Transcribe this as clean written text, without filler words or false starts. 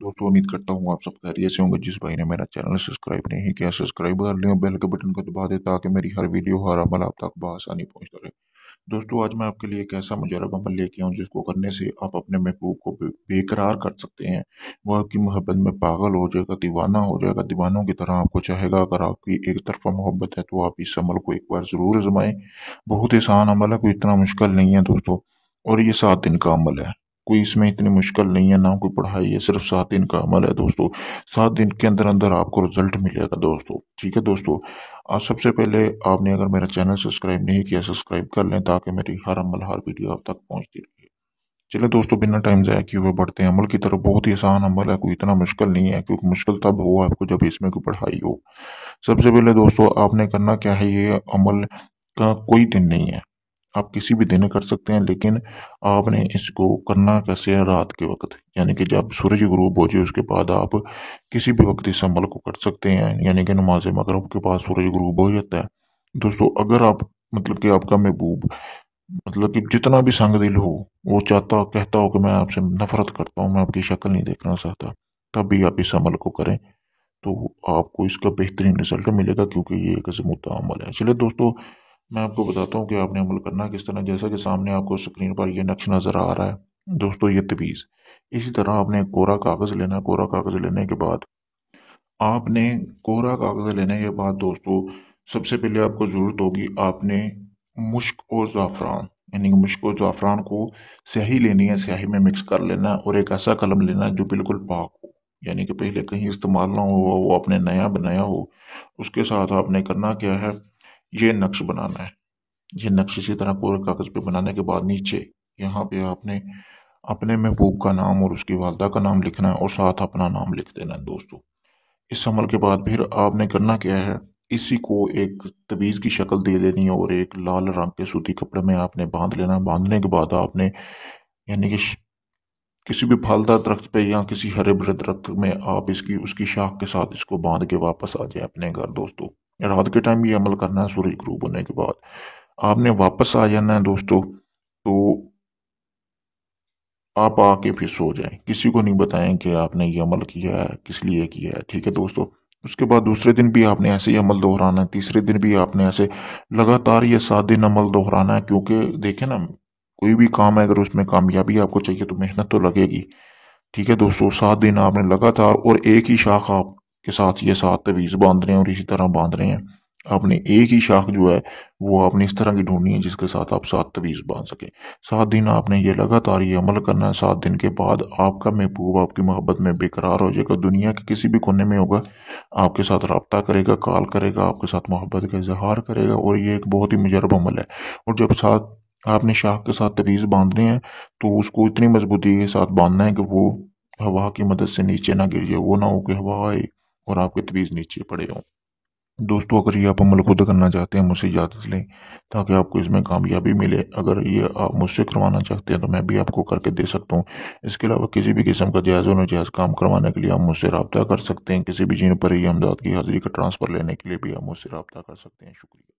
दोस्तों उम्मीद करता हूँ आप सब खैरियत से होंगे। जिस भाई ने मेरा चैनल सब्सक्राइब नहीं किया सब्सक्राइब कर लें और बेल के बटन को दबा दें ताकि मेरी हर वीडियो हर अमल आप तक बआसानी पहुंचता रहे। दोस्तों आज मैं आपके लिए एक ऐसा मुजरब अमल लेके आऊँ जिसको करने से आप अपने महबूब को बेकरार कर सकते हैं। वो आपकी मोहब्बत में पागल हो जाएगा, दीवाना हो जाएगा, दीवानों की तरह आपको चाहेगा। अगर आपकी एक तरफा मोहब्बत है तो आप इस अमल को एक बार ज़रूर आजमाएं। बहुत ही आसान अमल है, कोई इतना मुश्किल नहीं है दोस्तों। और ये 7 दिन का अमल है, कोई इसमें इतनी मुश्किल नहीं है, ना कोई पढ़ाई है, सिर्फ 7 दिन का अमल है दोस्तों। 7 दिन के अंदर अंदर आपको रिजल्ट मिलेगा दोस्तों। ठीक है दोस्तों, आज सबसे पहले आपने अगर मेरा चैनल सब्सक्राइब नहीं किया सब्सक्राइब कर लें ताकि मेरी हर अमल हर वीडियो आप तक पहुंचती रहे। चलिए दोस्तों बिना टाइम ज़ाया किए हुए बढ़ते हैं अमल की तरफ। बहुत ही आसान अमल है, कोई इतना मुश्किल नहीं है, क्योंकि मुश्किल तब हो आपको जब इसमें कोई पढ़ाई हो। सबसे पहले दोस्तों आपने करना क्या है, ये अमल का कोई दिन नहीं है, आप किसी भी दिन कर सकते हैं, लेकिन आपने इसको करना कैसे है, रात के वक्त, यानी कि जब सूरज गुरूब हो जाए उसके बाद आप किसी भी वक्त इस अमल को कर सकते हैं। यानी कि नमाज मगरिब के बाद सूरज गुरूब हो जाता है दोस्तों। अगर आप मतलब कि आपका महबूब मतलब कि जितना भी संग दिल हो, वो चाहता कहता हो कि मैं आपसे नफरत करता हूँ, मैं आपकी शक्ल नहीं देखना चाहता, तब भी आप इस अमल को करें तो आपको इसका बेहतरीन रिजल्ट मिलेगा, क्योंकि ये एक अज़मुद्दा अमल है। चलिए दोस्तों मैं आपको बताता हूँ कि आपने अमल करना किस तरह। जैसा कि सामने आपको स्क्रीन पर ये नक्श नज़र आ रहा है दोस्तों, ये तवीज़। इसी तरह आपने कोरा कागज़ लेना है। कोरा कागज़ लेने के बाद आपने कोरा कागज़ लेने के बाद दोस्तों सबसे पहले आपको ज़रूरत होगी, आपने मुश्क और ज़ाफ़रान, यानी कि मुश्क और ज़ाफ़रान को स्याही लेनी है, स्याही में मिक्स कर लेना है। और एक ऐसा कलम लेना है जो बिल्कुल पाक हो, यानी कि पहले कहीं इस्तेमाल ना हो, वो आपने नया बनाया हो। उसके साथ आपने करना क्या है, ये नक्श बनाना है। ये नक्श इसी तरह कोरे कागज़ पे बनाने के बाद नीचे यहाँ पे आपने अपने महबूब का नाम और उसकी वालदा का नाम लिखना है और साथ अपना नाम लिख देना है दोस्तों। इस अमल के बाद फिर आपने करना क्या है, इसी को एक तवीज़ की शक्ल दे लेनी है और एक लाल रंग के सूती कपड़े में आपने बांध लेना। बांधने के बाद आपने यानी कि किसी भी फलदार दरख्त पे या किसी हरे भरे दरख्त में आप इसकी उसकी शाख के साथ इसको बांध के वापस आ जाए अपने घर दोस्तों। रात के टाइम ये अमल करना है, सूरज ग्रूब होने के बाद आपने वापस आ जाना है दोस्तों। तो आप आके फिर सो जाएं, किसी को नहीं बताएं कि आपने ये अमल किया है, किस लिए किया है। ठीक है दोस्तों, उसके बाद दूसरे दिन भी आपने ऐसे ही अमल दोहराना है, तीसरे दिन भी आपने ऐसे लगातार ये 7 दिन अमल दोहराना है। क्योंकि देखें ना, कोई भी काम है अगर उसमें कामयाबी आपको चाहिए तो मेहनत तो लगेगी। ठीक है दोस्तों, 7 दिन आपने लगातार और एक ही शाख आप के साथ ये 7 तवीज़ बांध रहे हैं और इसी तरह बांध रहे हैं। आपने एक ही शाख जो है वो आपने इस तरह की ढूंढनी है जिसके साथ आप 7 तवीज़ बांध सके। 7 दिन आपने ये लगातार ये अमल करना है। 7 दिन के बाद आपका महबूब आपकी मोहब्बत में बेकरार हो जाएगा, दुनिया के किसी भी कोने में होगा, आपके साथ रब्ता करेगा, कॉल करेगा, आपके साथ मोहब्बत का इजहार करेगा। और ये एक बहुत ही मुजरब अमल है। और जब साथ आपने शाख के साथ तवीज़ बांधने हैं तो उसको इतनी मजबूती के साथ बांधना है कि वो हवा की मदद से नीचे ना गिर जाए, वो ना हो कि हवा आए और आपके तवीज़ नीचे पड़े हों। दोस्तों अगर ये आप अमल खुद करना चाहते हैं मुझसे इजाज़त लें ताकि आपको इसमें कामयाबी मिले। अगर ये आप मुझसे करवाना चाहते हैं तो मैं भी आपको करके दे सकता हूँ। इसके अलावा किसी भी किस्म का जायज़ और नाजायज़ काम करवाने के लिए आप मुझसे रब्ता कर सकते हैं। किसी भी जिन पर ही अमदाद की हाज़िरी का ट्रांसफ़र लेने के लिए भी आप मुझसे रब्ता कर सकते हैं। शुक्रिया।